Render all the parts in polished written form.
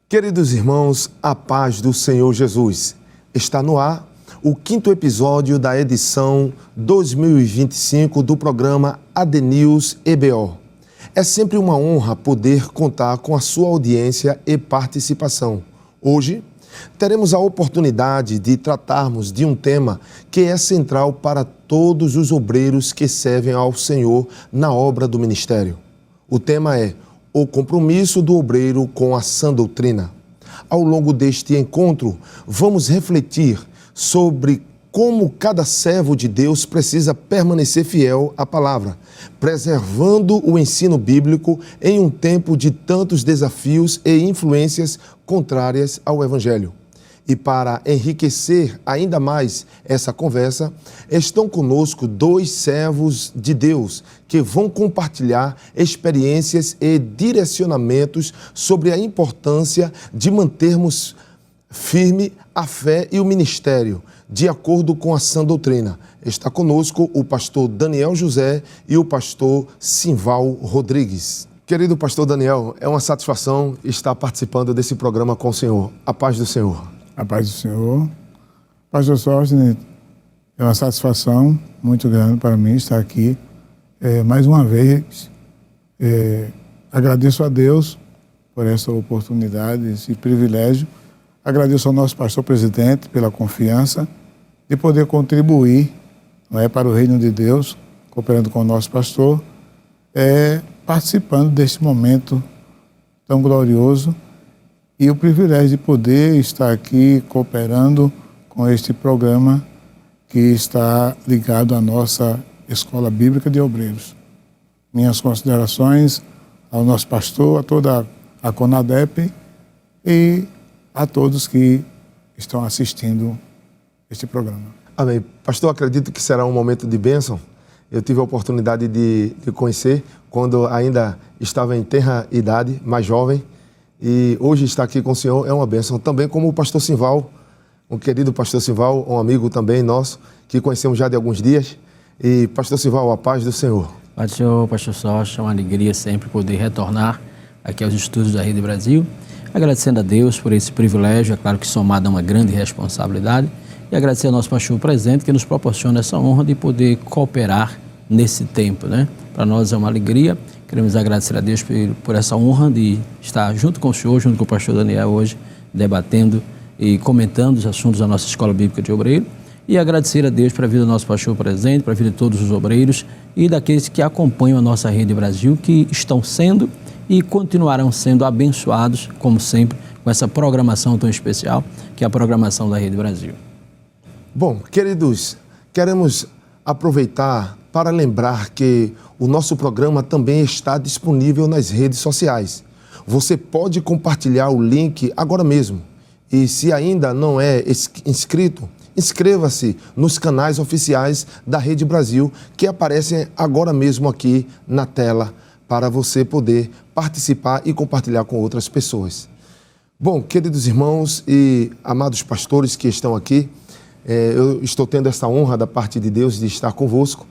Queridos irmãos, a paz do Senhor Jesus. Está no ar o 5º episódio da edição 2025 do programa ADNews EBO. É sempre uma honra poder contar com a sua audiência e participação. Hoje, teremos a oportunidade de tratarmos de um tema que é central para todos os obreiros que servem ao Senhor na obra do ministério. O tema é o compromisso do obreiro com a sã doutrina. Ao longo deste encontro, vamos refletir sobre como cada servo de Deus precisa permanecer fiel à palavra, preservando o ensino bíblico em um tempo de tantos desafios e influências contrárias ao Evangelho. E para enriquecer ainda mais essa conversa, estão conosco dois servos de Deus que vão compartilhar experiências e direcionamentos sobre a importância de mantermos firme a fé e o ministério, de acordo com a sã doutrina. Está conosco o pastor Daniel José e o pastor Simval Rodrigues. Querido pastor Daniel, é uma satisfação estar participando desse programa com o senhor. A paz do Senhor. A paz do Senhor. Pastor Sóstenes, é uma satisfação muito grande para mim estar aqui. Mais uma vez, agradeço a Deus por essa oportunidade, esse privilégio. Agradeço ao nosso pastor presidente pela confiança de poder contribuir, não é, para o reino de Deus, cooperando com o nosso pastor, participando deste momento tão glorioso. E o privilégio de poder estar aqui cooperando com este programa que está ligado à nossa Escola Bíblica de Obreiros. Minhas considerações ao nosso pastor, a toda a CONADEP e a todos que estão assistindo este programa. Amém. Pastor, acredito que será um momento de bênção. Eu tive a oportunidade de conhecer quando ainda estava em tenra idade, mais jovem. E hoje estar aqui com o senhor é uma bênção. Também como o pastor Simval, um querido pastor Simval, um amigo também nosso, que conhecemos já de alguns dias. E pastor Simval, a paz do Senhor. Paz do Senhor, pastor Sóstenes, é uma alegria sempre poder retornar aqui aos estúdios da Rede Brasil, agradecendo a Deus por esse privilégio, é claro que somado a uma grande responsabilidade, e agradecer ao nosso pastor presente que nos proporciona essa honra de poder cooperar nesse tempo, né? Para nós é uma alegria. Queremos agradecer a Deus por essa honra de estar junto com o senhor, junto com o pastor Daniel hoje, debatendo e comentando os assuntos da nossa Escola Bíblica de Obreiro. E agradecer a Deus para a vida do nosso pastor presente, para a vida de todos os obreiros e daqueles que acompanham a nossa Rede Brasil, que estão sendo e continuarão sendo abençoados, como sempre, com essa programação tão especial, que é a programação da Rede Brasil. Bom, queridos, queremos aproveitar para lembrar que o nosso programa também está disponível nas redes sociais. Você pode compartilhar o link agora mesmo. E se ainda não é inscrito, inscreva-se nos canais oficiais da Rede Brasil, que aparecem agora mesmo aqui na tela, para você poder participar e compartilhar com outras pessoas. Bom, queridos irmãos e amados pastores que estão aqui, eu estou tendo essa honra da parte de Deus de estar convosco.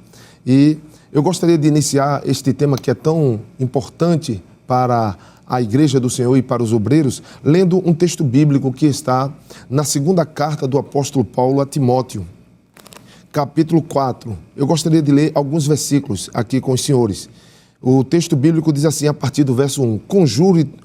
E eu gostaria de iniciar este tema que é tão importante para a Igreja do Senhor e para os obreiros, lendo um texto bíblico que está na segunda carta do apóstolo Paulo a Timóteo, capítulo 4. Eu gostaria de ler alguns versículos aqui com os senhores. O texto bíblico diz assim, a partir do verso 1,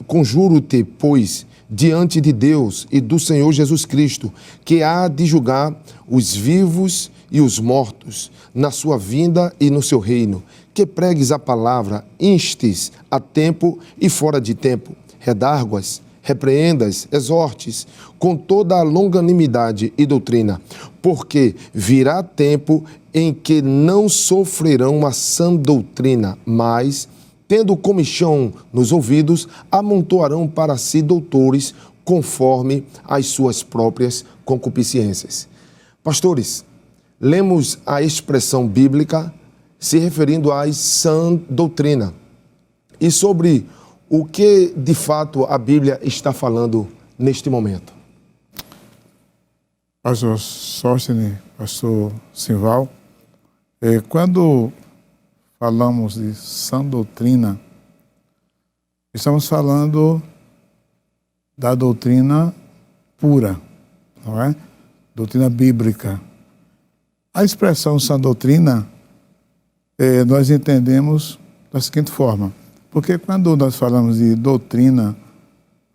Conjuro-te, pois, diante de Deus e do Senhor Jesus Cristo, que há de julgar os vivos e os mortos, na sua vinda e no seu reino, que pregues a palavra, instes a tempo e fora de tempo, redarguas, repreendas, exortes, com toda a longanimidade e doutrina, porque virá tempo em que não sofrerão a sã doutrina, mas, tendo comichão nos ouvidos, amontoarão para si doutores, conforme as suas próprias concupiscências. Pastores, lemos a expressão bíblica se referindo à sã doutrina. E sobre o que, de fato, a Bíblia está falando neste momento? Pastor Sóstenes, pastor Simval, quando falamos de sã doutrina, estamos falando da doutrina pura, não é? Doutrina bíblica. A expressão sã doutrina, nós entendemos da seguinte forma, porque quando nós falamos de doutrina,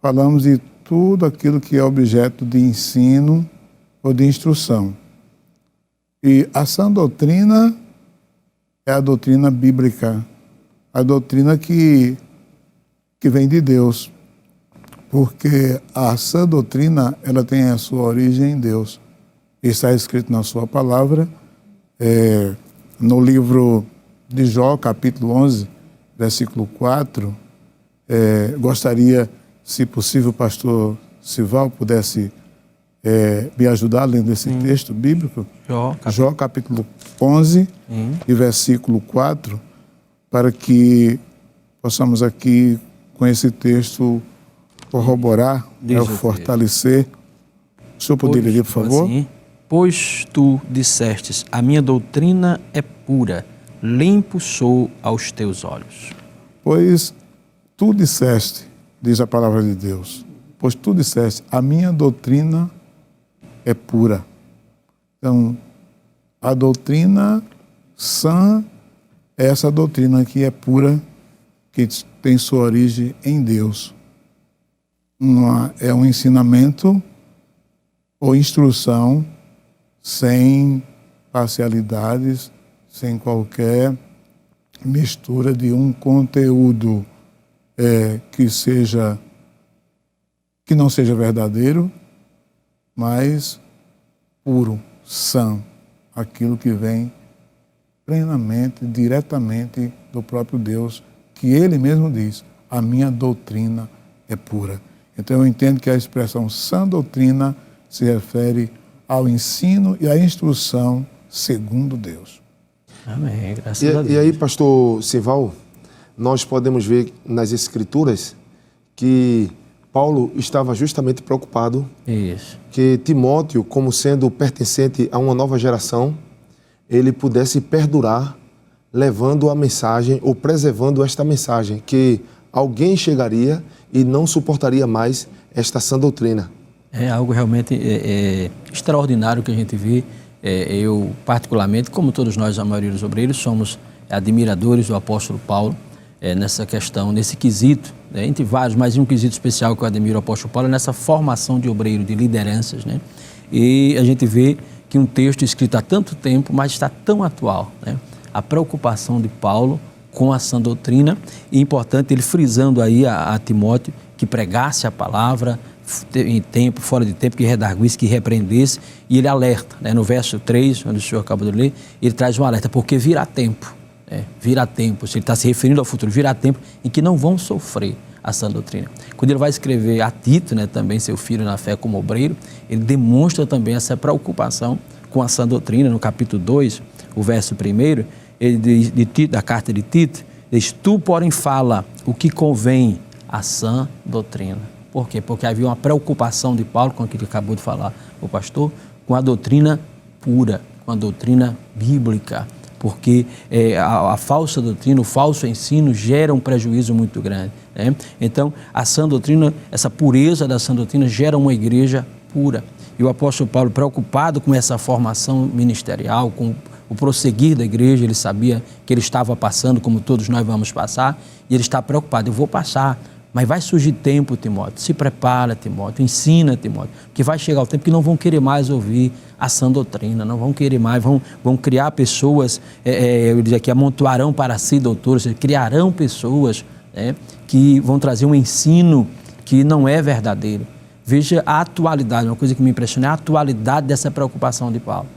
falamos de tudo aquilo que é objeto de ensino ou de instrução. E a sã doutrina é a doutrina bíblica, a doutrina que vem de Deus, porque a sã doutrina ela tem a sua origem em Deus. Está escrito na sua palavra, no livro de Jó, capítulo 11, versículo 4. Gostaria, se possível, o pastor Sival pudesse me ajudar lendo esse texto bíblico. Jó, capítulo 11, e versículo 4, para que possamos aqui, com esse texto, corroborar, fortalecer. O senhor poderia ler, por favor? Assim, pois tu dissestes, a minha doutrina é pura, limpo sou aos teus olhos. Pois tu disseste, diz a palavra de Deus, pois tu disseste, a minha doutrina é pura. Então, a doutrina sã é essa doutrina que é pura, que tem sua origem em Deus. É um ensinamento ou instrução sem parcialidades, sem qualquer mistura de um conteúdo que não seja verdadeiro, mas puro, sã, aquilo que vem plenamente, diretamente do próprio Deus, que Ele mesmo diz, a minha doutrina é pura. Então eu entendo que a expressão sã doutrina se refere ao ensino e à instrução segundo Deus. Amém, graças a Deus. E aí, pastor Sival, nós podemos ver nas Escrituras que Paulo estava justamente preocupado que Timóteo, como sendo pertencente a uma nova geração, ele pudesse perdurar levando a mensagem ou preservando esta mensagem, que alguém chegaria e não suportaria mais esta sã doutrina. É algo realmente extraordinário que a gente vê. Eu, particularmente, como todos nós, a maioria dos obreiros, somos admiradores do apóstolo Paulo nessa questão, nesse quesito, entre vários, mas um quesito especial que eu admiro o apóstolo Paulo é nessa formação de obreiro, de lideranças, né? E a gente vê que um texto escrito há tanto tempo, mas está tão atual, né? A preocupação de Paulo com a sã doutrina, e importante ele frisando aí a Timóteo que pregasse a palavra em tempo, fora de tempo, que redarguisse, que repreendesse, e ele alerta, né? No verso 3, onde o senhor acabou de ler, ele traz um alerta, porque virá tempo, virá tempo, se ele está se referindo ao futuro, virá tempo em que não vão sofrer a sã doutrina. Quando ele vai escrever a Tito, né, também seu filho na fé como obreiro, ele demonstra também essa preocupação com a sã doutrina. No capítulo 2, o verso 1, ele diz, da carta de Tito, diz, tu, porém, fala o que convém à sã doutrina. Por quê? Porque havia uma preocupação de Paulo, com o que ele acabou de falar o pastor, com a doutrina pura, com a doutrina bíblica, porque a falsa doutrina, o falso ensino gera um prejuízo muito grande, né? Então, a sã doutrina, essa pureza da sã doutrina gera uma igreja pura. E o apóstolo Paulo, preocupado com essa formação ministerial, com o prosseguir da igreja, ele sabia que ele estava passando, como todos nós vamos passar, e ele está preocupado, eu vou passar, mas vai surgir tempo, Timóteo, se prepara, Timóteo, ensina, Timóteo, porque vai chegar o tempo que não vão querer mais ouvir a sã doutrina, não vão querer mais, vão criar pessoas, eu diria que amontoarão para si doutores, criarão pessoas que vão trazer um ensino que não é verdadeiro. Veja a atualidade, uma coisa que me impressiona é a atualidade dessa preocupação de Paulo,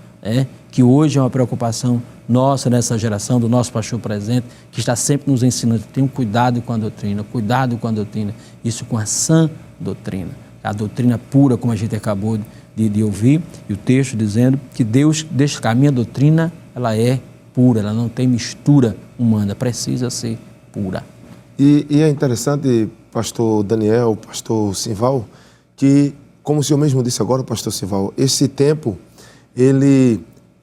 que hoje é uma preocupação nossa nessa geração, do nosso pastor presente, que está sempre nos ensinando, tenham cuidado com a doutrina, isso com a sã doutrina, a doutrina pura, como a gente acabou de ouvir, e o texto dizendo que Deus deixa que a minha doutrina, ela é pura, ela não tem mistura humana, precisa ser pura. E é interessante, pastor Daniel, pastor Sival, que, como o senhor mesmo disse agora, pastor Sival, esse tempo,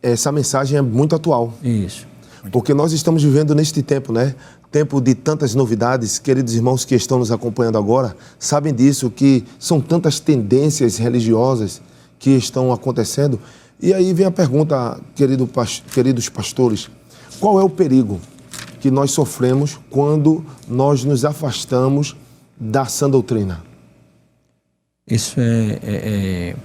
essa mensagem é muito atual. Isso. Porque nós estamos vivendo neste tempo, né? Tempo de tantas novidades. Queridos irmãos que estão nos acompanhando agora, sabem disso, que são tantas tendências religiosas que estão acontecendo. E aí vem a pergunta, queridos pastores, qual é o perigo que nós sofremos quando nós nos afastamos da sã doutrina? Isso é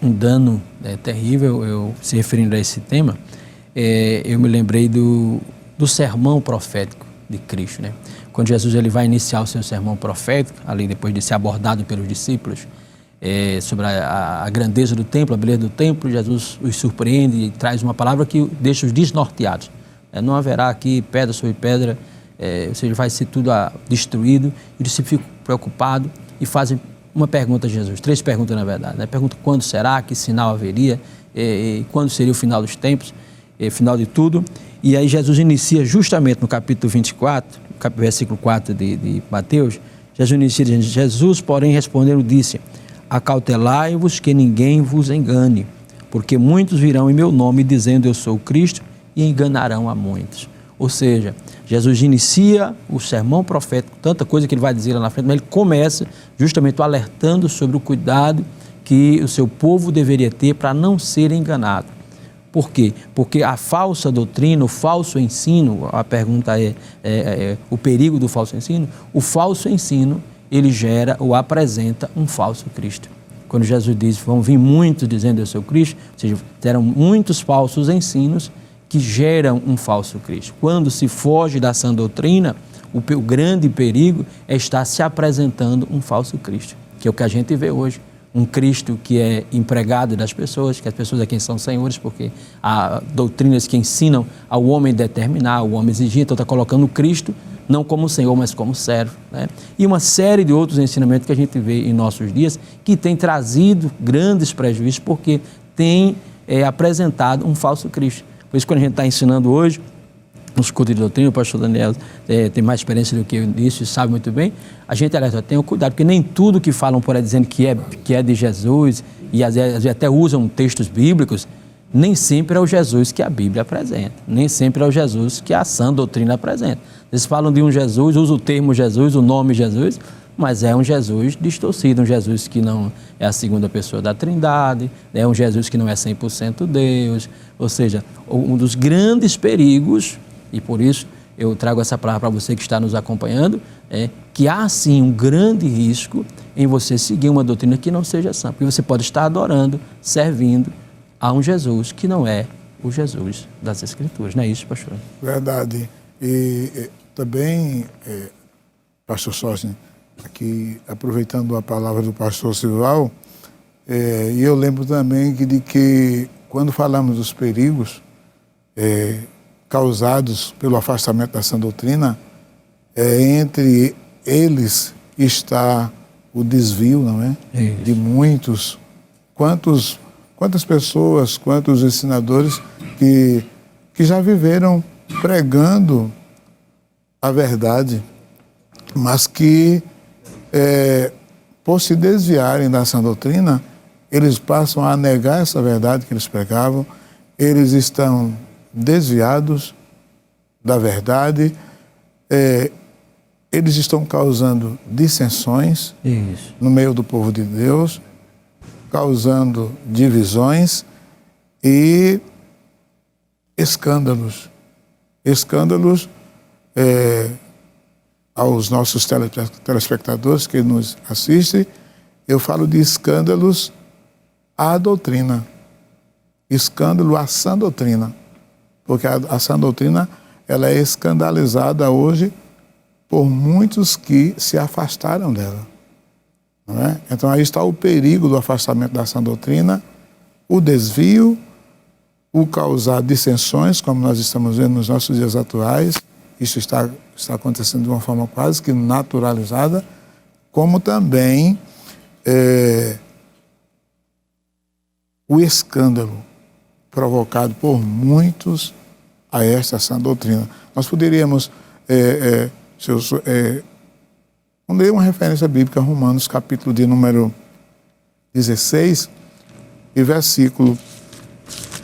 um dano terrível. Eu se referindo a esse tema, eu me lembrei do sermão profético de Cristo, né? Quando Jesus ele vai iniciar o seu sermão profético, ali depois de ser abordado pelos discípulos, sobre a grandeza do templo, a beleza do templo, Jesus os surpreende e traz uma palavra que deixa os desnorteados. Não haverá aqui pedra sobre pedra, ou seja, vai ser tudo destruído. Eles se ficam preocupados e fazem uma pergunta a Jesus, 3 perguntas na verdade, né? Pergunta quando será, que sinal haveria, quando seria o final dos tempos, final de tudo. E aí Jesus inicia justamente no capítulo 24, versículo 4 de Mateus, Jesus inicia dizendo, Jesus, porém, respondendo, disse, acautelai-vos que ninguém vos engane, porque muitos virão em meu nome dizendo eu sou o Cristo e enganarão a muitos. Ou seja, Jesus inicia o sermão profético, tanta coisa que ele vai dizer lá na frente, mas ele começa justamente alertando sobre o cuidado que o seu povo deveria ter para não ser enganado. Por quê? Porque a falsa doutrina, o falso ensino, a pergunta é o perigo do falso ensino. O falso ensino, ele gera ou apresenta um falso Cristo. Quando Jesus diz, vão vir muitos dizendo eu sou Cristo, ou seja, terão muitos falsos ensinos que geram um falso Cristo. Quando se foge da sã doutrina, o grande perigo é estar se apresentando um falso Cristo, que é o que a gente vê hoje. Um Cristo que é empregado das pessoas, que as pessoas é quem são senhores, porque há doutrinas que ensinam ao homem determinar, ao homem exigir, então está colocando o Cristo não como Senhor, mas como servo, né? E uma série de outros ensinamentos que a gente vê em nossos dias que tem trazido grandes prejuízos porque tem apresentado um falso Cristo. Por isso, quando a gente está ensinando hoje, nos cultos de doutrina, o pastor Daniel tem mais experiência do que eu nisso e sabe muito bem, a gente alerta, tenha cuidado, porque nem tudo que falam por aí dizendo que é de Jesus, e às vezes até usam textos bíblicos, nem sempre é o Jesus que a Bíblia apresenta, nem sempre é o Jesus que a sã doutrina apresenta. Eles falam de um Jesus, usam o termo Jesus, o nome Jesus, mas é um Jesus distorcido, um Jesus que não é a segunda pessoa da Trindade, é um Jesus que não é 100% Deus, ou seja, um dos grandes perigos. E por isso eu trago essa palavra para você que está nos acompanhando, que há sim um grande risco em você seguir uma doutrina que não seja sã, porque você pode estar adorando, servindo a um Jesus que não é o Jesus das Escrituras. Não é isso, pastor? Verdade. E também, pastor Sócio, aqui aproveitando a palavra do pastor Silval, e eu lembro também de que quando falamos dos perigos, causados pelo afastamento da sã doutrina, entre eles está o desvio, não é? Isso. De muitos. Quantas pessoas, quantos ensinadores que já viveram pregando a verdade, mas que, por se desviarem da sã doutrina, eles passam a negar essa verdade que eles pregavam, eles estão desviados da verdade, eles estão causando dissensões no meio do povo de Deus, causando divisões e escândalos. Escândalos aos nossos telespectadores que nos assistem, eu falo de escândalos à doutrina, escândalo à sã doutrina. Porque a sã doutrina ela é escandalizada hoje por muitos que se afastaram dela. Não é? Então aí está o perigo do afastamento da sã doutrina, o desvio, o causar dissensões, como nós estamos vendo nos nossos dias atuais. Isso está acontecendo de uma forma quase que naturalizada, como também o escândalo provocado por muitos a esta sã doutrina. Nós poderíamos, vamos ler uma referência bíblica, Romanos, capítulo de número 16, e versículo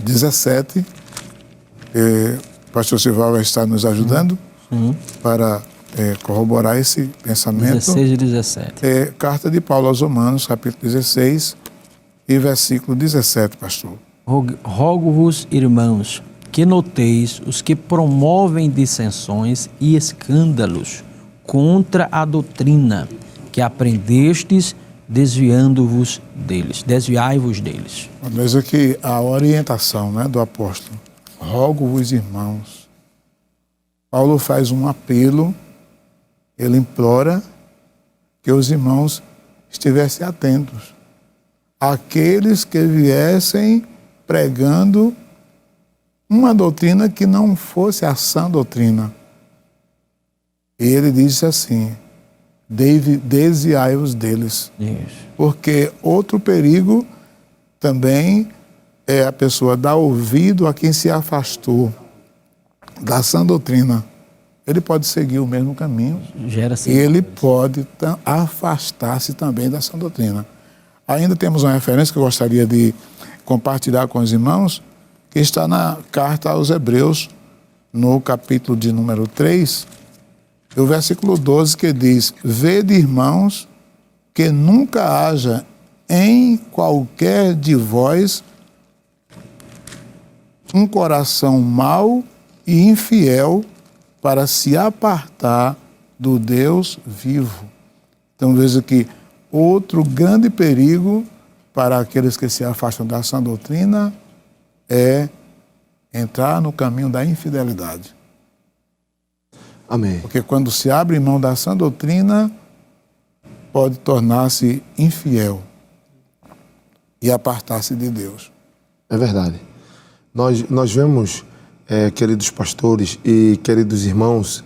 17, pastor Sival vai estar nos ajudando para corroborar esse pensamento. 16 e 17. Carta de Paulo aos Romanos, capítulo 16 e versículo 17, pastor. Rogo-vos, irmãos, que noteis os que promovem dissensões e escândalos contra a doutrina que aprendestes, desviai-vos deles. Veja aqui a orientação, né, do apóstolo. Rogo-vos, irmãos. Paulo faz um apelo, ele implora que os irmãos estivessem atentos. Aqueles que viessem pregando uma doutrina que não fosse a sã doutrina. E ele disse assim, desviai-vos deles. Isso. Porque outro perigo também é a pessoa dar ouvido a quem se afastou da sã doutrina. Ele pode seguir o mesmo caminho e ele pode afastar-se também da sã doutrina. Ainda temos uma referência que eu gostaria de compartilhar com os irmãos, que está na carta aos Hebreus, no capítulo de número 3, o versículo 12, que diz: Vede, irmãos, que nunca haja em qualquer de vós um coração mau e infiel para se apartar do Deus vivo. Então veja que outro grande perigo para aqueles que se afastam da sã doutrina é entrar no caminho da infidelidade. Amém. Porque quando se abre mão da sã doutrina, pode tornar-se infiel e apartar-se de Deus. É verdade. Nós vemos, queridos pastores e queridos irmãos,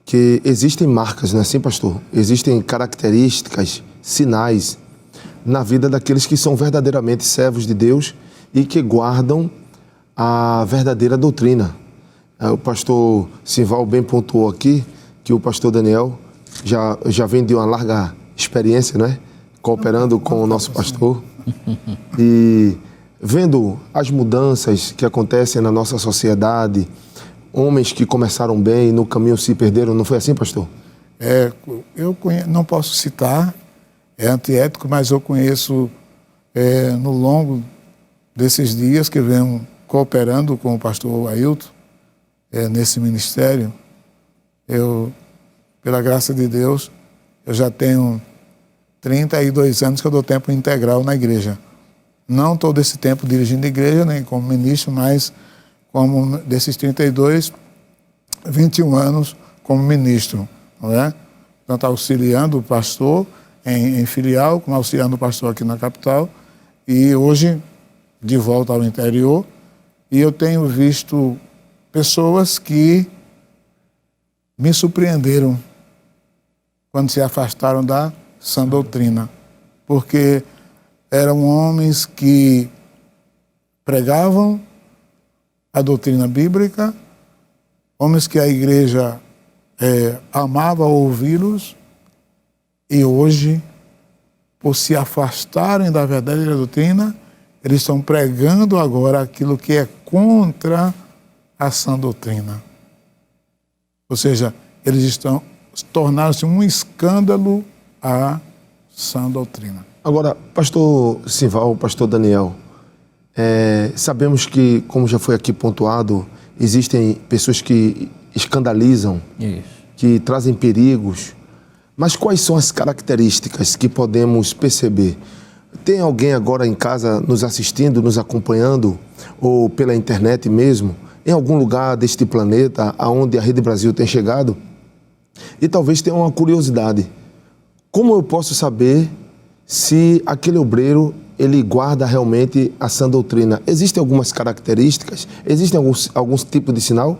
que existem marcas, não é assim, pastor? Existem características, sinais na vida daqueles que são verdadeiramente servos de Deus e que guardam a verdadeira doutrina. O pastor Sival bem pontuou aqui que o pastor Daniel já vem de uma larga experiência, não é? Cooperando com o nosso pastor e vendo as mudanças que acontecem na nossa sociedade, homens que começaram bem e no caminho se perderam, não foi assim, pastor? Eu não posso citar, é antiético, mas eu conheço no longo desses dias que venho cooperando com o pastor Ailton nesse ministério. Eu, pela graça de Deus, eu já tenho 32 anos que eu dou tempo integral na igreja. Não todo esse tempo dirigindo a igreja, nem como ministro, mas como desses 32, 21 anos como ministro, não é? Tanto auxiliando o pastor em filial, como auxiliando o pastor aqui na capital, e hoje de volta ao interior, e eu tenho visto pessoas que me surpreenderam quando se afastaram da sã doutrina, porque eram homens que pregavam a doutrina bíblica, homens que a igreja amava ouvi-los, e hoje, por se afastarem da verdadeira doutrina, eles estão pregando agora aquilo que é contra a sã doutrina. Ou seja, eles tornaram-se um escândalo à sã doutrina. Agora, pastor Sival, pastor Daniel, sabemos que, como já foi aqui pontuado, existem pessoas que escandalizam, que trazem perigos, mas quais são as características que podemos perceber? Tem alguém agora em casa nos assistindo, nos acompanhando, ou pela internet mesmo, em algum lugar deste planeta aonde a Rede Brasil tem chegado? E talvez tenha uma curiosidade. Como eu posso saber se aquele obreiro ele guarda realmente a sã doutrina? Existem algumas características? Existem alguns tipos de sinal?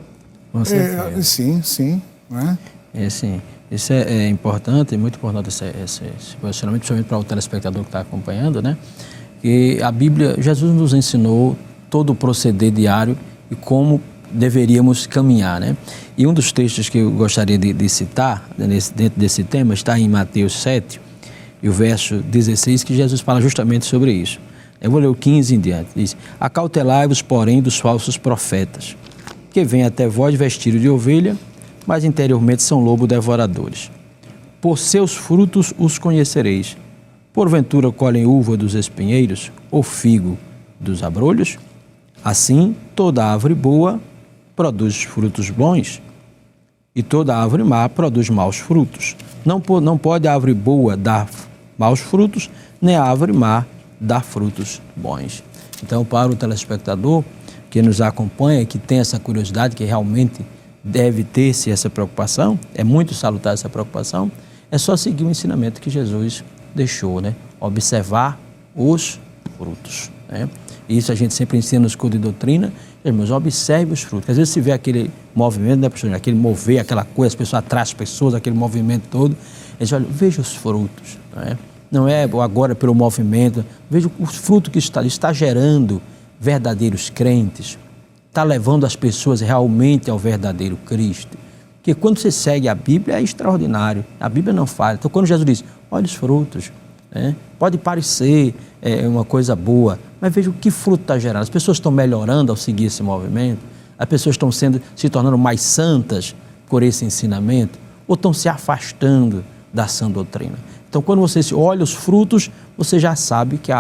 Sim. Não é? Sim. Isso é importante, é muito importante esse posicionamento, principalmente para o telespectador que está acompanhando, né? Que a Bíblia, Jesus nos ensinou todo o proceder diário e como deveríamos caminhar, né? E um dos textos que eu gostaria de citar dentro desse tema está em Mateus 7, e o verso 16, que Jesus fala justamente sobre isso. Eu vou ler o 15 em diante. Diz: Acautelai-vos, porém, dos falsos profetas, que vêm até vós vestidos de ovelha, mas interiormente são lobos devoradores. Por seus frutos os conhecereis. Porventura colhem uva dos espinheiros, ou figo dos abrolhos? Assim, toda árvore boa produz frutos bons, e toda árvore má produz maus frutos. Não pode a árvore boa dar maus frutos, nem a árvore má dar frutos bons. Então, para o telespectador que nos acompanha, que tem essa curiosidade, que realmente deve ter-se essa preocupação, é muito salutar essa preocupação, é só seguir o ensinamento que Jesus deixou, né? Observar os frutos, né? Isso a gente sempre ensina no escudo de doutrina. Irmãos, observe os frutos. Às vezes se vê aquele movimento, né, pastor? Aquele mover, aquela coisa, as pessoas atrás das pessoas, aquele movimento todo. Eles olham, veja os frutos, né? Não é agora pelo movimento. Veja os frutos que está gerando verdadeiros crentes, está levando as pessoas realmente ao verdadeiro Cristo. Porque quando você segue a Bíblia é extraordinário. A Bíblia não falha. Então quando Jesus diz, olha os frutos, né? Pode parecer uma coisa boa, mas veja o que fruto está gerando. As pessoas estão melhorando ao seguir esse movimento, as pessoas estão se tornando mais santas por esse ensinamento, ou estão se afastando da sã doutrina. Então, quando você olha os frutos, você já sabe que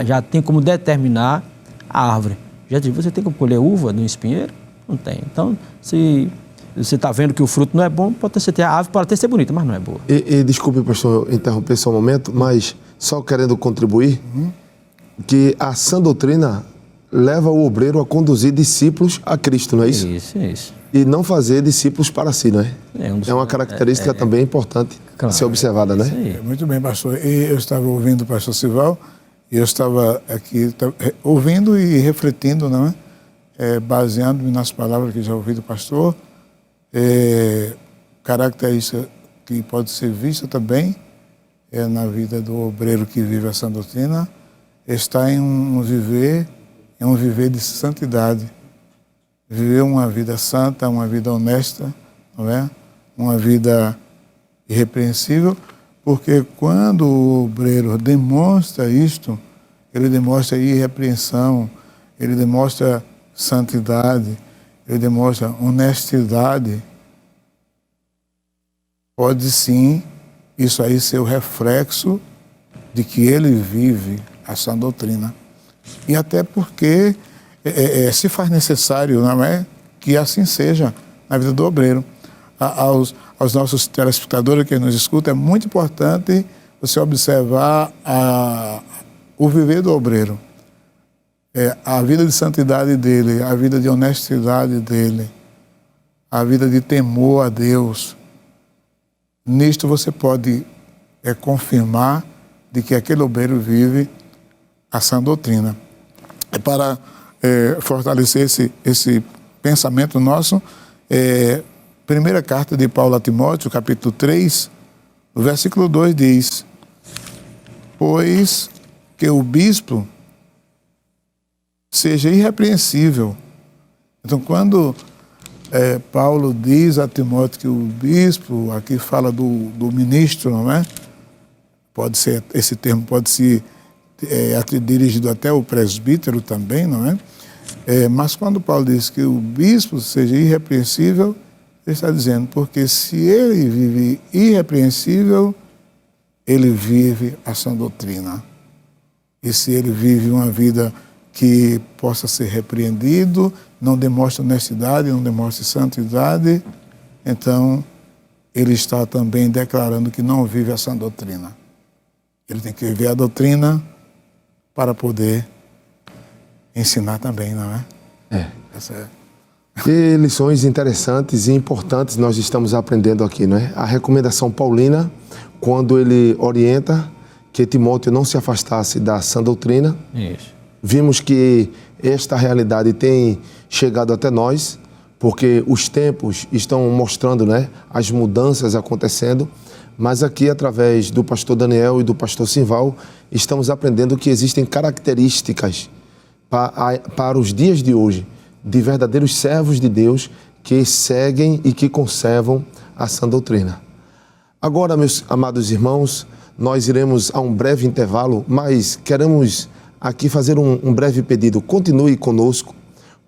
já tem como determinar a árvore. Já diz, você tem como colher uva no espinheiro? Não tem. Então, se você está vendo que o fruto não é bom, pode ter certeza, a árvore pode até ser bonita, mas não é boa. Desculpe, pastor, interromper só um momento, mas só querendo contribuir, que a sã doutrina leva o obreiro a conduzir discípulos a Cristo, não é isso? Isso. E não fazer discípulos para si, não é? É uma característica também importante ser observada, né? Muito bem, pastor. E eu estava ouvindo o pastor Sival, e eu estava aqui ouvindo e refletindo, não é? Baseando-me nas palavras que já ouvi do pastor, característica que pode ser vista também na vida do obreiro que vive a sã doutrina, está em um viver de santidade. Viver uma vida santa, uma vida honesta, não é? Uma vida irrepreensível, porque quando o obreiro demonstra isto, ele demonstra irrepreensão, ele demonstra santidade, ele demonstra honestidade, pode sim isso aí ser o reflexo de que ele vive a sã doutrina. E até porque se faz necessário, não é, que assim seja na vida do obreiro. Aos nossos telespectadores que nos escutam, é muito importante você observar o viver do obreiro, a vida de santidade dele, a vida de honestidade dele, a vida de temor a Deus. Nisto você pode confirmar de que aquele obreiro vive a sã doutrina. Para fortalecer esse pensamento nosso, primeira carta de Paulo a Timóteo, capítulo 3, o versículo 2 diz: pois que o bispo seja irrepreensível. Então, quando Paulo diz a Timóteo que o bispo, aqui fala do ministro, não é? Pode ser, esse termo pode ser dirigido até o presbítero também, não é? Mas quando Paulo diz que o bispo seja irrepreensível, ele está dizendo, porque se ele vive irrepreensível, ele vive a sã doutrina. E se ele vive uma vida que possa ser repreendido, não demonstra honestidade, não demonstra santidade, então ele está também declarando que não vive a sã doutrina. Ele tem que viver a doutrina para poder ensinar também, não é? Que lições interessantes e importantes nós estamos aprendendo aqui, não é? A recomendação paulina, quando ele orienta que Timóteo não se afastasse da sã doutrina. Isso. Vimos que esta realidade tem chegado até nós, porque os tempos estão mostrando, né, as mudanças acontecendo, mas aqui, através do pastor Daniel e do pastor Sival, estamos aprendendo que existem características para os dias de hoje, de verdadeiros servos de Deus que seguem e que conservam a sã doutrina. Agora, meus amados irmãos, nós iremos a um breve intervalo, mas queremos aqui fazer um breve pedido. Continue conosco,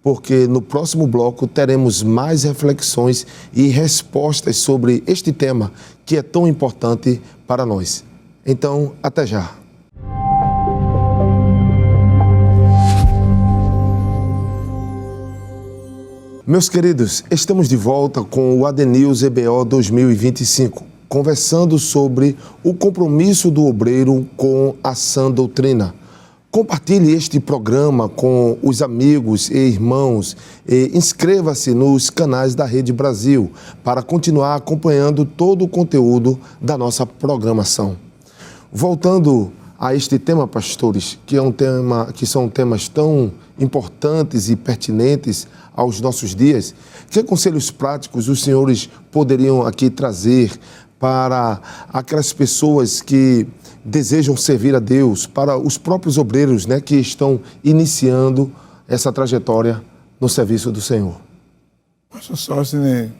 porque no próximo bloco teremos mais reflexões e respostas sobre este tema que é tão importante para nós. Então, até já. Meus queridos, estamos de volta com o ADNews EBO 2025, conversando sobre o compromisso do obreiro com a sã doutrina. Compartilhe este programa com os amigos e irmãos e inscreva-se nos canais da Rede Brasil para continuar acompanhando todo o conteúdo da nossa programação. Voltando a este tema, pastores, que são temas tão importantes e pertinentes aos nossos dias, que conselhos práticos os senhores poderiam aqui trazer para aquelas pessoas que desejam servir a Deus, para os próprios obreiros, né, que estão iniciando essa trajetória no serviço do Senhor? Pastor Sócine,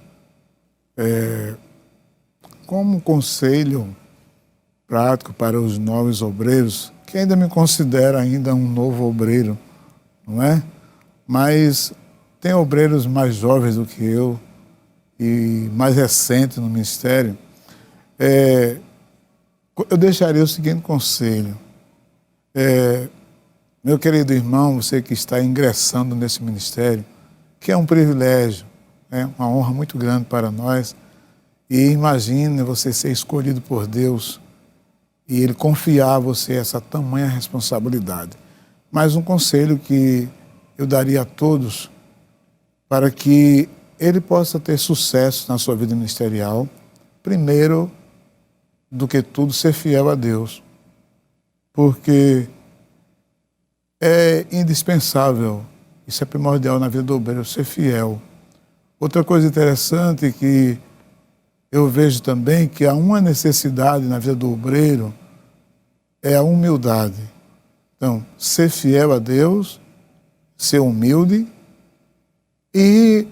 como conselho prático para os novos obreiros, que ainda me considero ainda um novo obreiro, não é? Mas tem obreiros mais jovens do que eu e mais recentes no ministério. Eu deixaria o seguinte conselho. Meu querido irmão, você que está ingressando nesse ministério, que é um privilégio, uma honra muito grande para nós, e imagine você ser escolhido por Deus e Ele confiar a você essa tamanha responsabilidade. Mas um conselho que eu daria a todos para que ele possa ter sucesso na sua vida ministerial, primeiro do que tudo, ser fiel a Deus. Porque é indispensável, isso é primordial na vida do obreiro, ser fiel. Outra coisa interessante que eu vejo também, que há uma necessidade na vida do obreiro, é a humildade. Então, ser fiel a Deus, ser humilde e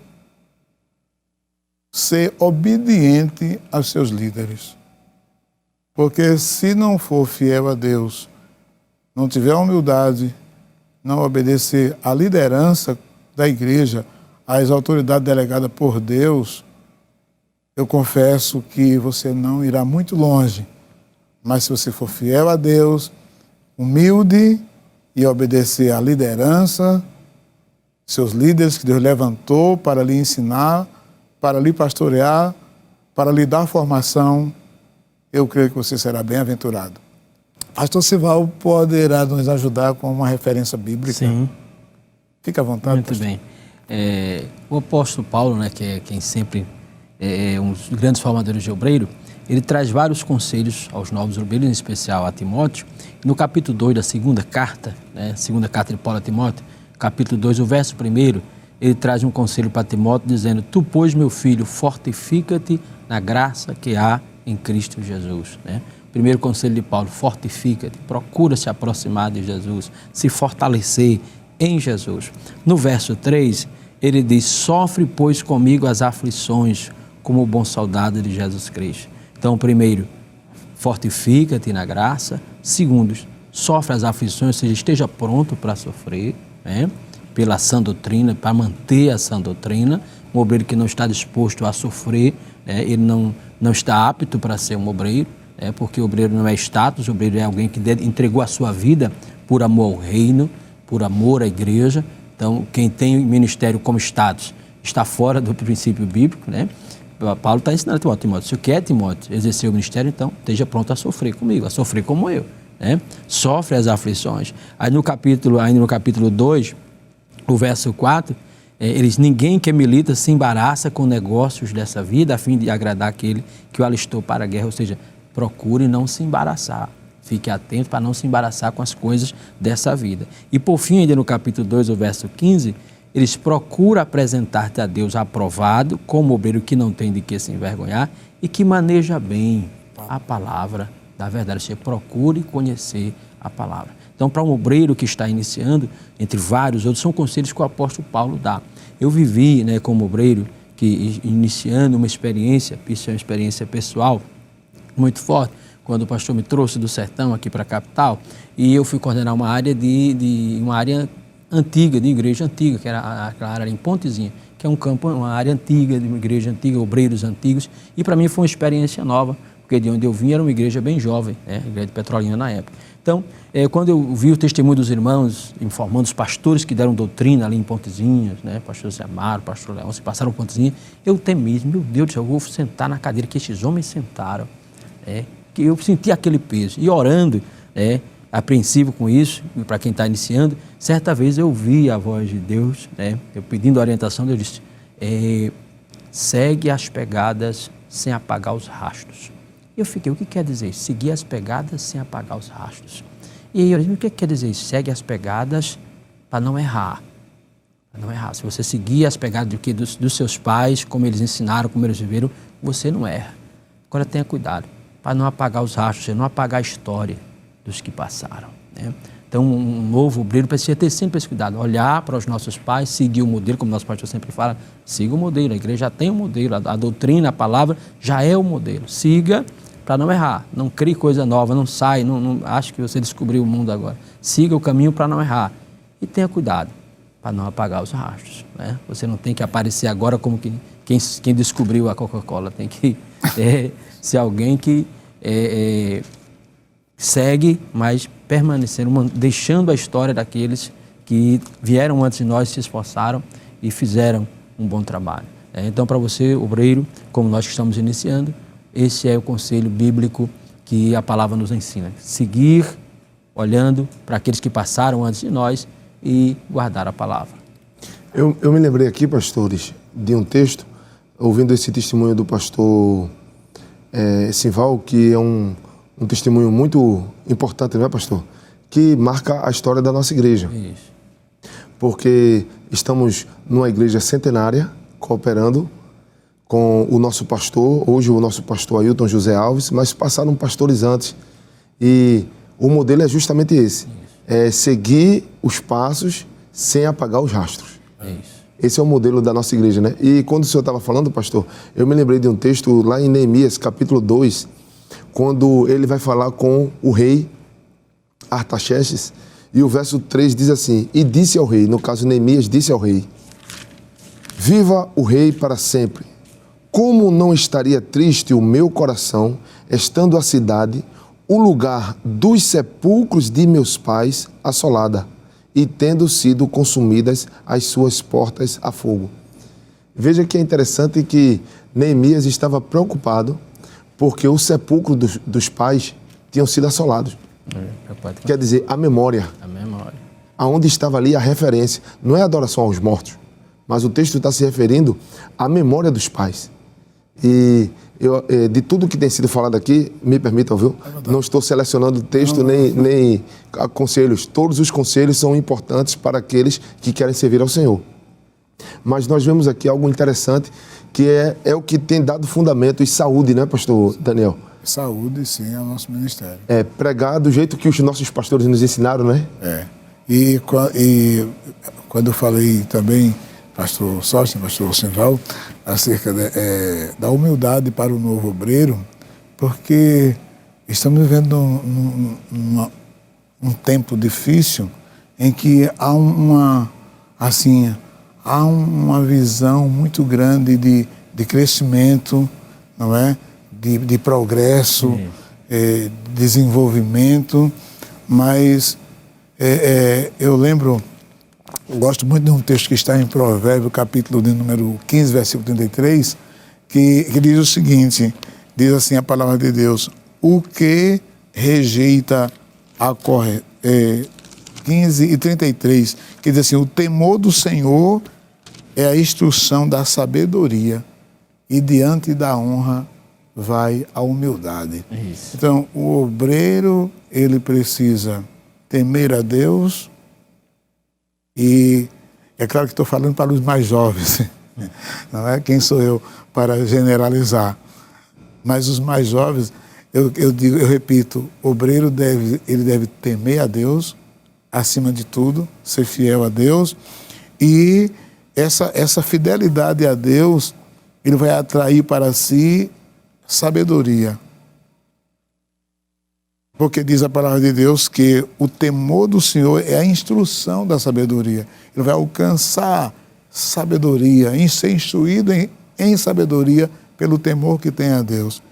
ser obediente aos seus líderes. Porque se não for fiel a Deus, não tiver humildade, não obedecer à liderança da igreja, às autoridades delegadas por Deus, eu confesso que você não irá muito longe. Mas se você for fiel a Deus, humilde e obedecer à liderança, seus líderes que Deus levantou para lhe ensinar, para lhe pastorear, para lhe dar formação, eu creio que você será bem-aventurado. Pastor Sival poderá nos ajudar com uma referência bíblica? Sim. Fique à vontade. Muito pastor. bem. O apóstolo Paulo, né, que é quem sempre é um dos grandes formadores de obreiro, ele traz vários conselhos aos novos obreiros, em especial a Timóteo. No capítulo 2 da segunda carta, né, segunda carta de Paulo a Timóteo, capítulo 2, o verso 1, ele traz um conselho para Timóteo dizendo: tu, pois, meu filho, fortifica-te na graça que há em Cristo Jesus. Né? Primeiro conselho de Paulo: fortifica-te, procura se aproximar de Jesus, se fortalecer em Jesus. No verso 3, ele diz: sofre, pois, comigo as aflições, como o bom soldado de Jesus Cristo. Então, primeiro, fortifica-te na graça. Segundo, sofre as aflições, ou seja, esteja pronto para sofrer, né? Pela sã doutrina, para manter a sã doutrina. Um obreiro que não está disposto a sofrer, né? Ele não está apto para ser um obreiro, né? Porque o obreiro não é status, o obreiro é alguém que entregou a sua vida por amor ao reino, por amor à igreja. Então, quem tem ministério como status está fora do princípio bíblico, né? Paulo está ensinando a Timóteo: se quer, Timóteo, exercer o ministério, então esteja pronto a sofrer comigo, a sofrer como eu, né? Sofre as aflições. Aí ainda no capítulo 2, o verso 4, ele diz: ninguém que milita se embaraça com negócios dessa vida a fim de agradar aquele que o alistou para a guerra. Ou seja, procure não se embaraçar. Fique atento para não se embaraçar com as coisas dessa vida. E por fim, ainda no capítulo 2, o verso 15, eles procuram apresentar-te a Deus aprovado, como obreiro que não tem de que se envergonhar e que maneja bem a palavra da verdade. Você procure conhecer a palavra. Então, para um obreiro que está iniciando, entre vários outros, são conselhos que o apóstolo Paulo dá. Eu vivi, né, como obreiro, que iniciando uma experiência, isso é uma experiência pessoal muito forte, quando o pastor me trouxe do sertão aqui para a capital, e eu fui coordenar uma área antiga, de igreja antiga, que era aquela área em Pontezinha, que é um campo, uma área antiga, de uma igreja antiga, obreiros antigos, e para mim foi uma experiência nova, porque de onde eu vim era uma igreja bem jovem, né? A igreja de Petrolina na época. Então, quando eu vi o testemunho dos irmãos, informando os pastores que deram doutrina ali em Pontezinhas, né? Pastor Zé Amaro, pastor Leão, se passaram Pontezinha, eu temi, meu Deus do céu, eu vou sentar na cadeira que esses homens sentaram, que eu senti aquele peso, e orando, apreensivo com isso, para quem está iniciando, certa vez eu ouvi a voz de Deus, eu pedindo orientação, Deus disse, segue as pegadas sem apagar os rastros. Eu fiquei, o que quer dizer isso? Seguir as pegadas sem apagar os rastros. E aí eu disse, o que quer dizer isso? Segue as pegadas para não errar. Para não errar. Se você seguir as pegadas dos seus pais, como eles ensinaram, como eles viveram, você não erra. Agora tenha cuidado, para não apagar os rastros, não apagar a história dos que passaram, né? Então, um novo obreiro precisa ter sempre esse cuidado, olhar para os nossos pais, seguir o modelo, como nosso pastor sempre fala, siga o modelo, a igreja já tem o modelo, a doutrina, a palavra já é o modelo, siga para não errar, não crie coisa nova, não sai, não ache que você descobriu o mundo agora, siga o caminho para não errar e tenha cuidado para não apagar os rastros, né? Você não tem que aparecer agora como quem descobriu a Coca-Cola, tem que ser alguém que segue, mas permanecendo, deixando a história daqueles que vieram antes de nós, se esforçaram e fizeram um bom trabalho. Então, para você, obreiro, como nós que estamos iniciando, esse é o conselho bíblico que a palavra nos ensina. Seguir olhando para aqueles que passaram antes de nós e guardar a palavra. Eu me lembrei aqui, pastores, de um texto, ouvindo esse testemunho do pastor Simval, que é um testemunho muito importante, não é, pastor? Que marca a história da nossa igreja. Isso. Porque estamos numa igreja centenária, cooperando com o nosso pastor, hoje o nosso pastor Ailton José Alves, mas passaram pastores antes. E o modelo é justamente esse. É seguir os passos sem apagar os rastros. Isso. Esse é o modelo da nossa igreja, né? E quando o senhor estava falando, pastor, eu me lembrei de um texto lá em Neemias, capítulo 2, quando ele vai falar com o rei Artaxerxes, e o verso 3 diz assim, e disse ao rei, no caso Neemias disse ao rei, viva o rei para sempre. Como não estaria triste o meu coração, estando a cidade, o lugar dos sepulcros de meus pais, assolada, e tendo sido consumidas as suas portas a fogo. Veja que é interessante que Neemias estava preocupado porque o sepulcro dos pais tinham sido assolados. Quer dizer, a memória. A memória. Aonde estava ali a referência. Não é adoração aos mortos, mas o texto está se referindo à memória dos pais. E de tudo que tem sido falado aqui, me permitam, viu? Não estou selecionando texto nem conselhos. Todos os conselhos são importantes para aqueles que querem servir ao Senhor. Mas nós vemos aqui algo interessante, que é o que tem dado fundamento e saúde, né, pastor Daniel? Saúde, sim, é o nosso ministério. Pregar do jeito que os nossos pastores nos ensinaram, né? E quando eu falei também, pastor Sócio, pastor Simval, acerca da humildade para o novo obreiro, porque estamos vivendo um tempo difícil em que há uma visão muito grande de crescimento, não é? De progresso, desenvolvimento, mas eu gosto muito de um texto que está em Provérbios, capítulo de número 15, versículo 33, que diz o seguinte, diz assim a palavra de Deus, o que rejeita a 15 e 33, que diz assim, o temor do Senhor é a instrução da sabedoria e diante da honra vai a humildade. Isso. Então, o obreiro, ele precisa temer a Deus e é claro que estou falando para os mais jovens, não é? Quem sou eu para generalizar? Mas os mais jovens, eu repito, o obreiro deve temer a Deus, acima de tudo, ser fiel a Deus, e essa fidelidade a Deus, ele vai atrair para si sabedoria. Porque diz a palavra de Deus que o temor do Senhor é a instrução da sabedoria. Ele vai alcançar sabedoria, em ser instruído em sabedoria pelo temor que tem a Deus.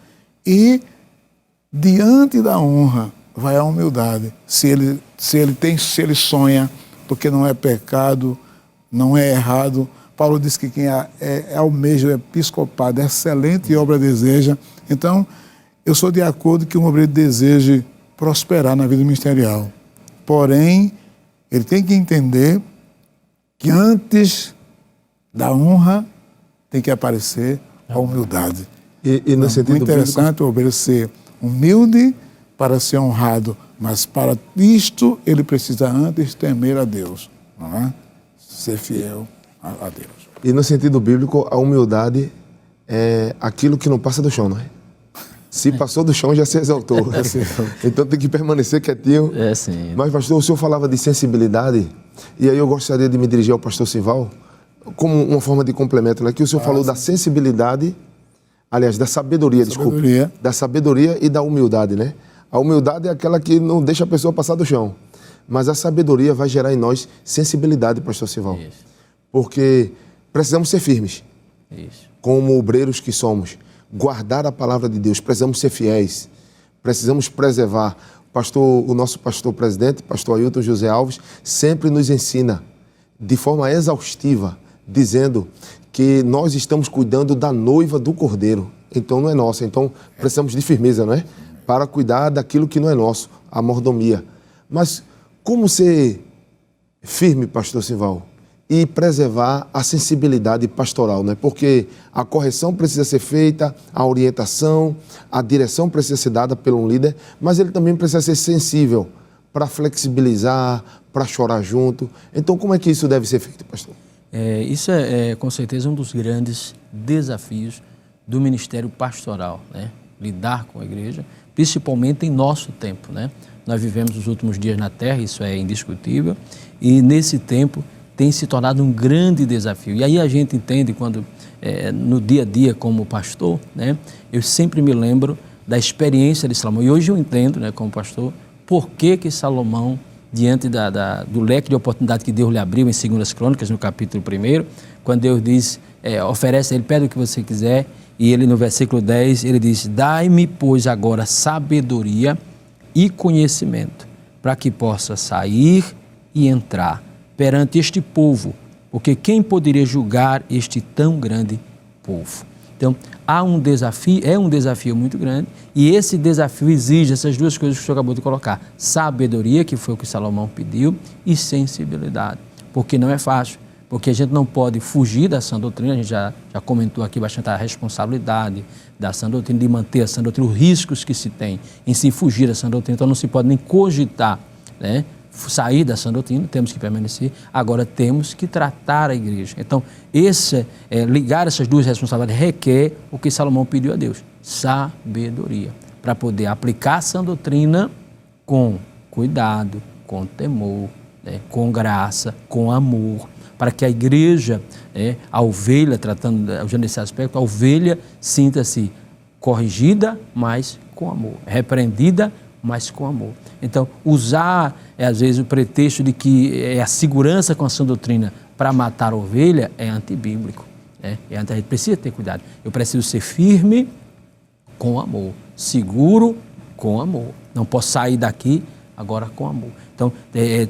E diante da honra vai a humildade. Se ele sonha, porque não é pecado, não é errado. Paulo diz que quem almeja o episcopado, excelente obra deseja. Então, eu sou de acordo que um obreiro deseje prosperar na vida ministerial. Porém, ele tem que entender que antes da honra tem que aparecer a humildade. E no sentido muito interessante o obreiro ser humilde para ser honrado, mas para isto ele precisa antes temer a Deus, não é? Ser fiel a Deus. E no sentido bíblico, a humildade é aquilo que não passa do chão, não é? Se passou do chão, já se exaltou. Então tem que permanecer quietinho. É sim. Mas, pastor, o senhor falava de sensibilidade, e aí eu gostaria de me dirigir ao pastor Simval, como uma forma de complemento, né? Que o senhor falou da sensibilidade, aliás, da sabedoria, desculpa. Da sabedoria e da humildade, né? A humildade é aquela que não deixa a pessoa passar do chão. Mas a sabedoria vai gerar em nós sensibilidade, pastor Simval. Isso. Porque precisamos ser firmes. Isso. Como obreiros que somos. Guardar a palavra de Deus, precisamos ser fiéis, precisamos preservar. O nosso pastor presidente, pastor Ailton José Alves, sempre nos ensina de forma exaustiva, dizendo que nós estamos cuidando da noiva do Cordeiro, então não é nossa, então precisamos de firmeza, não é? Para cuidar daquilo que não é nosso, a mordomia. Mas como ser firme, pastor Simval? E preservar a sensibilidade pastoral, né? Porque a correção precisa ser feita, a orientação, a direção precisa ser dada por um líder, mas ele também precisa ser sensível para flexibilizar, para chorar junto. Então, como é que isso deve ser feito, pastor? Isso é com certeza um dos grandes desafios do ministério pastoral, né? Lidar com a igreja, principalmente em nosso tempo, né? Nós vivemos os últimos dias na Terra, isso é indiscutível, e nesse tempo tem se tornado um grande desafio. E aí a gente entende quando, no dia a dia como pastor, né, eu sempre me lembro da experiência de Salomão. E hoje eu entendo, né, como pastor, por que Salomão, diante do leque de oportunidade que Deus lhe abriu em 2 Crônicas, no capítulo 1, quando Deus diz, oferece a ele, pede o que você quiser, e ele no versículo 10, ele diz, dai-me, pois, agora sabedoria e conhecimento, para que possa sair e entrar perante este povo, porque quem poderia julgar este tão grande povo? Então, há um desafio, é um desafio muito grande, e esse desafio exige essas duas coisas que o senhor acabou de colocar, sabedoria, que foi o que Salomão pediu, e sensibilidade, porque não é fácil, porque a gente não pode fugir da sã doutrina, a gente já comentou aqui bastante a responsabilidade da sã doutrina, de manter a sã doutrina, os riscos que se tem em se fugir da sã doutrina, então não se pode nem cogitar, né, sair da sã doutrina, temos que permanecer, agora temos que tratar a igreja. Então, ligar essas duas responsabilidades requer o que Salomão pediu a Deus, sabedoria, para poder aplicar a sã doutrina com cuidado, com temor, né, com graça, com amor, para que a igreja, a ovelha, tratando nesse aspecto, a ovelha sinta-se corrigida, mas com amor, repreendida, mas com amor. Então, usar, às vezes, o pretexto de que é a segurança com a sã doutrina para matar a ovelha é antibíblico. A gente precisa ter cuidado. Eu preciso ser firme com amor, seguro com amor. Não posso sair daqui agora com amor. Então,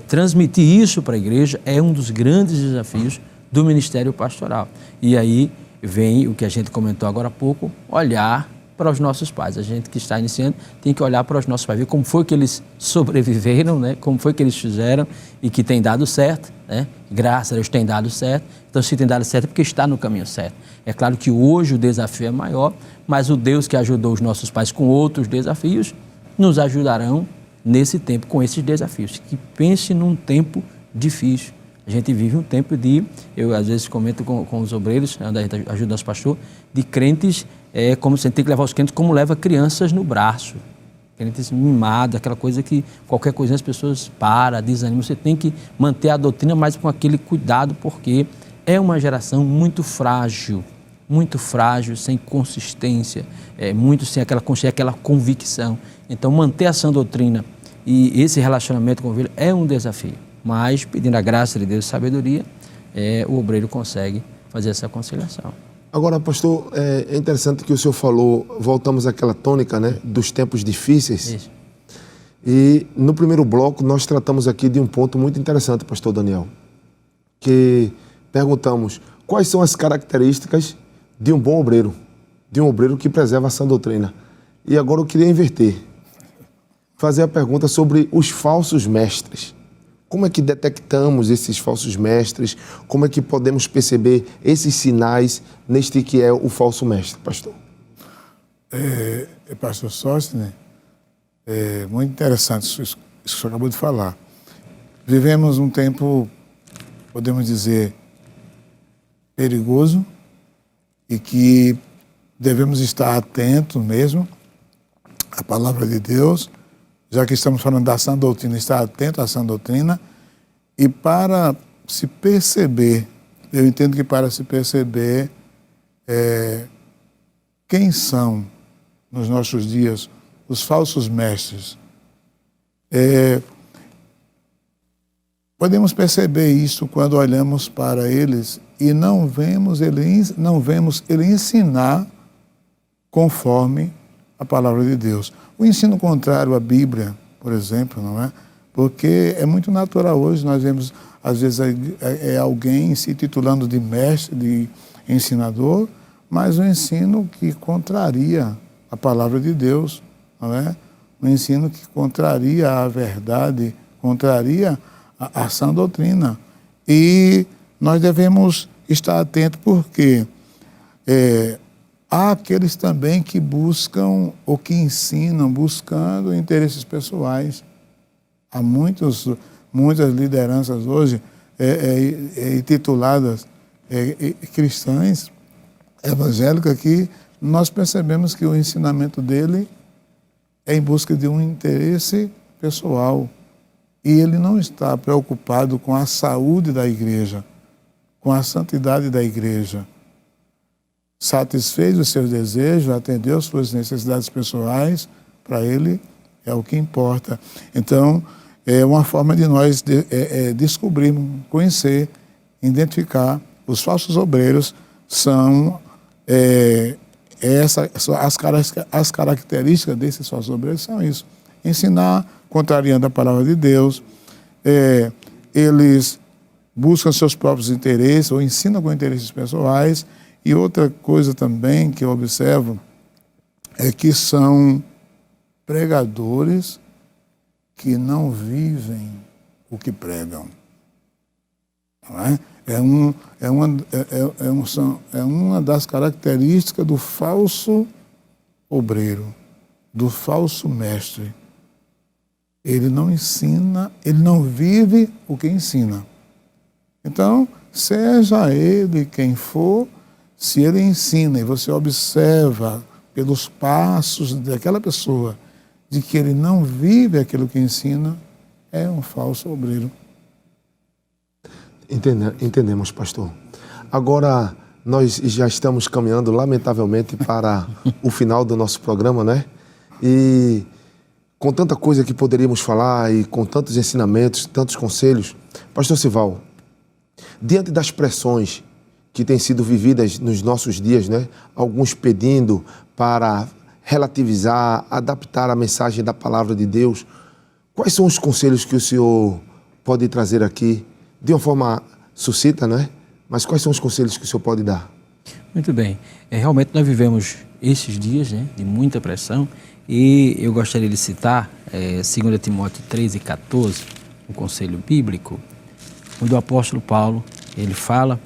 transmitir isso para a igreja é um dos grandes desafios do ministério pastoral. E aí vem o que a gente comentou agora há pouco, olhar para os nossos pais. A gente que está iniciando tem que olhar para os nossos pais, ver como foi que eles sobreviveram, né? Como foi que eles fizeram e que tem dado certo, né? Graças a Deus tem dado certo. Então, se tem dado certo é porque está no caminho certo. É claro que hoje o desafio é maior, mas o Deus que ajudou os nossos pais com outros desafios nos ajudarão nesse tempo com esses desafios. Que pense num tempo difícil. A gente vive um tempo eu às vezes comento com os obreiros, onde a gente ajuda os pastores, de crentes, como você tem que levar os crentes como leva crianças no braço. Crentes mimados, aquela coisa que qualquer coisa as pessoas desanimam. Você tem que manter a doutrina, mas com aquele cuidado, porque é uma geração muito frágil, muito frágil, sem consistência, muito sem aquela convicção. Então, manter a sã doutrina e esse relacionamento com o ovelha é um desafio. Mas, pedindo a graça de Deus e sabedoria, o obreiro consegue fazer essa conciliação. Agora, pastor, é interessante que o senhor falou, voltamos àquela tônica, né, dos tempos difíceis. Isso. E no primeiro bloco nós tratamos aqui de um ponto muito interessante, pastor Daniel, que perguntamos quais são as características de um bom obreiro, de um obreiro que preserva a sã doutrina. E agora eu queria inverter, fazer a pergunta sobre os falsos mestres. Como é que detectamos esses falsos mestres? Como é que podemos perceber esses sinais neste que é o falso mestre, pastor? Pastor Sóstenes, é muito interessante isso que o senhor acabou de falar. Vivemos um tempo, podemos dizer, perigoso e que devemos estar atentos mesmo à palavra de Deus, já que estamos falando da sã doutrina, estar atento à sã doutrina, e para se perceber, eu entendo que para se perceber quem são, nos nossos dias, os falsos mestres, podemos perceber isso quando olhamos para eles e não vemos ele ensinar conforme a palavra de Deus. O ensino contrário à Bíblia, por exemplo, não é? Porque é muito natural hoje, nós vemos, às vezes, alguém se titulando de mestre, de ensinador, mas um ensino que contraria a palavra de Deus, não é? Um ensino que contraria a verdade, contraria a sã doutrina. E nós devemos estar atentos porque há aqueles também que buscam ou que ensinam buscando interesses pessoais. Há muitas lideranças hoje tituladas cristãs, evangélicas, que nós percebemos que o ensinamento dele é em busca de um interesse pessoal. E ele não está preocupado com a saúde da igreja, com a santidade da igreja. Satisfez os seus desejos, atendeu as suas necessidades pessoais, para ele é o que importa. Então, é uma forma de nós descobrirmos, conhecer, identificar os falsos obreiros, são as características desses falsos obreiros são isso. Ensinar contrariando a palavra de Deus, eles buscam seus próprios interesses ou ensinam com interesses pessoais. E outra coisa também que eu observo é que são pregadores que não vivem o que pregam. Não é? É uma das características do falso obreiro, do falso mestre. Ele não ensina, ele não vive o que ensina. Então, seja ele quem for, se ele ensina e você observa pelos passos daquela pessoa de que ele não vive aquilo que ensina, é um falso obreiro. Entendemos, pastor. Agora, nós já estamos caminhando, lamentavelmente, para o final do nosso programa, né? E com tanta coisa que poderíamos falar e com tantos ensinamentos, tantos conselhos, pastor Sival, diante das pressões que têm sido vividas nos nossos dias, né? Alguns pedindo para relativizar, adaptar a mensagem da palavra de Deus, quais são os conselhos que o senhor pode trazer aqui, de uma forma sucinta, né? Mas quais são os conselhos que o senhor pode dar? Muito bem. Realmente nós vivemos esses dias, né, de muita pressão, e eu gostaria de citar 2 Timóteo 3:14, um conselho bíblico, onde o apóstolo Paulo, ele fala,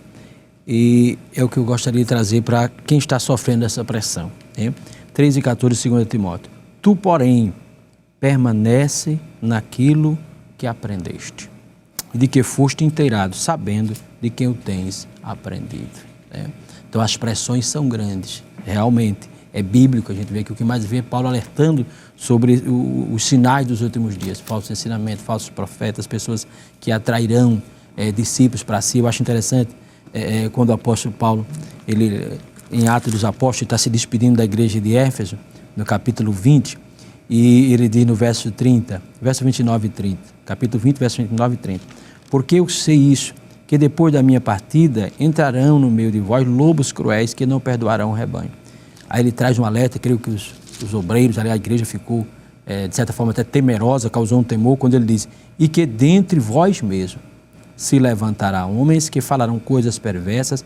e é o que eu gostaria de trazer para quem está sofrendo essa pressão. Né? 3:14, 2 Timóteo. Tu, porém, permanece naquilo que aprendeste, e de que foste inteirado, sabendo de quem o tens aprendido. Né? Então, as pressões são grandes, realmente. É bíblico, a gente vê que o que mais vê é Paulo alertando sobre os sinais dos últimos dias, falsos ensinamentos, falsos profetas, pessoas que atrairão discípulos para si. Eu acho interessante quando o apóstolo Paulo, ele em Atos dos Apóstolos, está se despedindo da igreja de Éfeso, no capítulo 20, e ele diz no verso 30, verso 29 e 30, capítulo 20, verso 29 e 30, porque eu sei isso, que depois da minha partida entrarão no meio de vós lobos cruéis que não perdoarão o rebanho. Aí ele traz um alerta, creio que os obreiros, ali a igreja ficou, de certa forma, até temerosa, causou um temor, quando ele diz, e que dentre vós mesmo se levantará homens que falarão coisas perversas,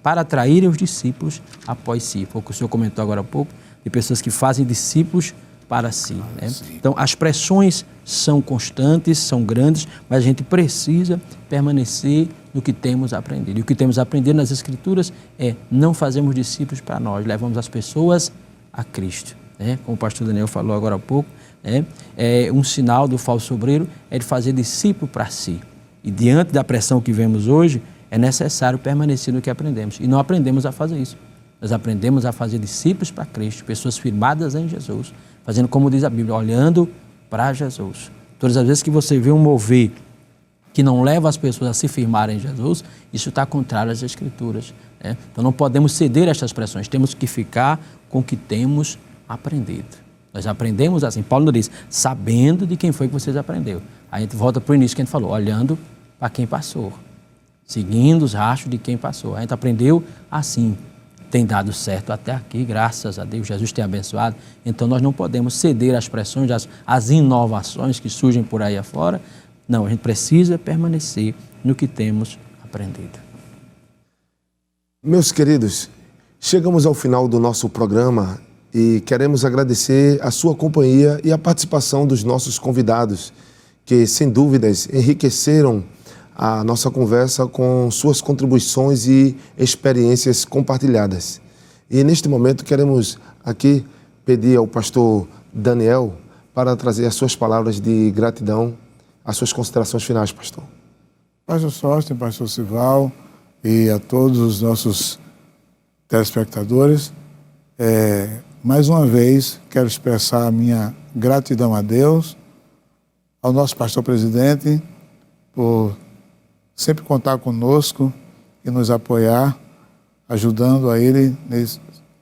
para atraírem os discípulos após si. Foi o que o senhor comentou agora há pouco, de pessoas que fazem discípulos para si. Né? Então, as pressões são constantes, são grandes, mas a gente precisa permanecer no que temos aprendido. E o que temos aprendido nas Escrituras é não fazemos discípulos para nós, levamos as pessoas a Cristo. Né? Como o pastor Daniel falou agora há pouco, né? Um sinal do falso obreiro é de fazer discípulo para si. E diante da pressão que vemos hoje, é necessário permanecer no que aprendemos. E não aprendemos a fazer isso. Nós aprendemos a fazer discípulos para Cristo, pessoas firmadas em Jesus, fazendo como diz a Bíblia, olhando para Jesus. Todas as vezes que você vê um mover que não leva as pessoas a se firmarem em Jesus, isso está contrário às Escrituras. Né? Então não podemos ceder a estas pressões, temos que ficar com o que temos aprendido. Nós aprendemos assim, Paulo diz, sabendo de quem foi que vocês aprenderam. Aí a gente volta para o início que a gente falou, olhando para quem passou, seguindo os rastros de quem passou. A gente aprendeu assim, tem dado certo até aqui, graças a Deus, Jesus tem abençoado. Então nós não podemos ceder às pressões, às inovações que surgem por aí afora. Não, a gente precisa permanecer no que temos aprendido. Meus queridos, chegamos ao final do nosso programa e queremos agradecer a sua companhia e a participação dos nossos convidados, que, sem dúvidas, enriqueceram a nossa conversa com suas contribuições e experiências compartilhadas. E, neste momento, queremos aqui pedir ao pastor Daniel para trazer as suas palavras de gratidão, as suas considerações finais, pastor. Pastor Sóstenes, pastor Sival e a todos os nossos telespectadores, mais uma vez, quero expressar a minha gratidão a Deus, ao nosso pastor presidente, por sempre contar conosco e nos apoiar, ajudando a ele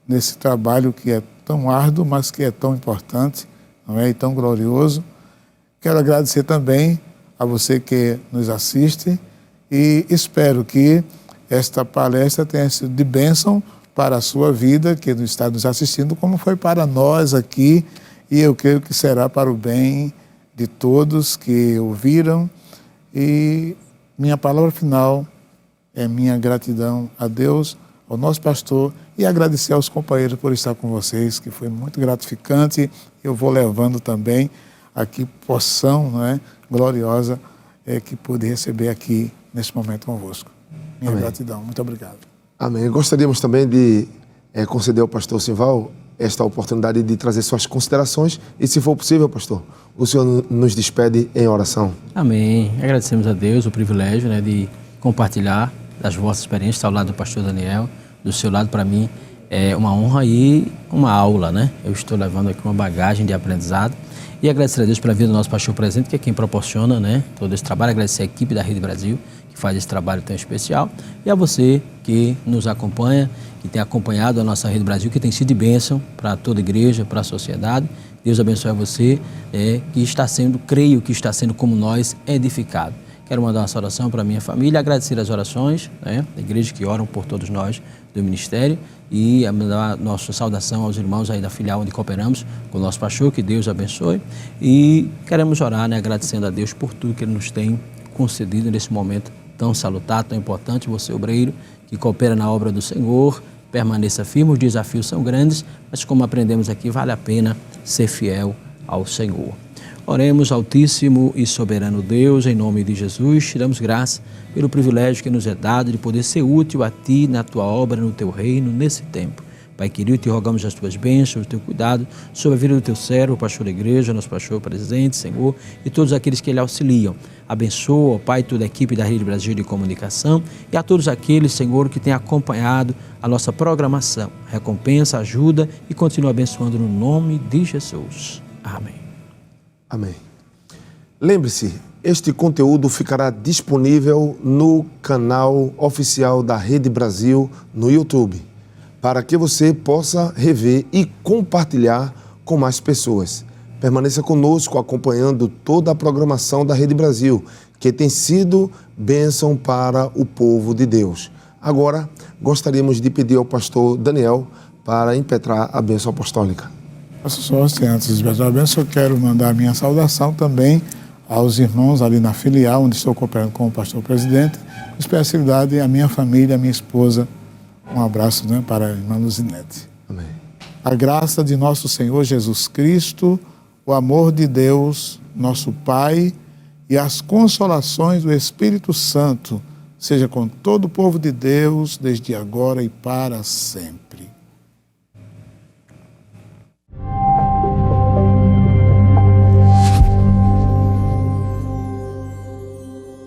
nesse trabalho que é tão árduo, mas que é tão importante, não é? E tão glorioso. Quero agradecer também a você que nos assiste e espero que esta palestra tenha sido de bênção para a sua vida, que está nos assistindo, como foi para nós aqui, e eu creio que será para o bem de todos que ouviram. E minha palavra final é minha gratidão a Deus, ao nosso pastor, e agradecer aos companheiros por estar com vocês, que foi muito gratificante. Eu vou levando também aqui porção, não é, gloriosa que pude receber aqui nesse momento convosco. Minha Amém. Gratidão. Muito obrigado. Amém. Gostaríamos também de conceder ao pastor Sival esta oportunidade de trazer suas considerações e, se for possível, pastor, o senhor nos despede em oração. Amém. Agradecemos a Deus o privilégio, né, de compartilhar das vossas experiências ao lado do pastor Daniel. Do seu lado, para mim, é uma honra e uma aula, né? Eu estou levando aqui uma bagagem de aprendizado. E agradecer a Deus pela vida do nosso pastor presente, que é quem proporciona, né, todo esse trabalho. Agradecer a equipe da Rede Brasil, que faz esse trabalho tão especial. E a você que nos acompanha, que tem acompanhado a nossa Rede Brasil, que tem sido de bênção para toda a igreja, para a sociedade. Deus abençoe a você, que está sendo, creio que está sendo como nós, edificado. Quero mandar uma oração para a minha família, agradecer as orações, né, da igreja que oram por todos nós do ministério, e mandar a nossa saudação aos irmãos aí da filial onde cooperamos com o nosso pastor, que Deus abençoe. E queremos orar, né, agradecendo a Deus por tudo que Ele nos tem concedido nesse momento tão salutar, tão importante. Você, obreiro, que coopera na obra do Senhor, permaneça firme, os desafios são grandes, mas como aprendemos aqui, vale a pena ser fiel ao Senhor. Oremos, Altíssimo e Soberano Deus, em nome de Jesus, te damos graça pelo privilégio que nos é dado de poder ser útil a Ti, na Tua obra, no Teu reino, nesse tempo. Pai querido, te rogamos as Tuas bênçãos, o Teu cuidado sobre a vida do Teu servo, o pastor da igreja, nosso pastor presidente, Senhor, e todos aqueles que Ele auxiliam. Abençoa, ó Pai, toda a equipe da Rede Brasil de Comunicação e a todos aqueles, Senhor, que têm acompanhado a nossa programação. Recompensa, ajuda e continua abençoando no nome de Jesus. Amém. Amém. Lembre-se, Este conteúdo ficará disponível no canal oficial da Rede Brasil no YouTube, para que você possa rever e compartilhar com mais pessoas. Permaneça conosco acompanhando toda a programação da Rede Brasil, que tem sido bênção para o povo de Deus. Agora, gostaríamos de pedir ao pastor Daniel para impetrar a bênção apostólica. Pastor Sócio, antes de impetrar a bênção, eu quero mandar a minha saudação também aos irmãos ali na filial, onde estou cooperando com o pastor presidente, com especialidade a minha família, a minha esposa. Um abraço, né, para a irmã Luzinete. Amém. A graça de nosso Senhor Jesus Cristo, o amor de Deus, nosso Pai, e as consolações do Espírito Santo, seja com todo o povo de Deus, desde agora e para sempre.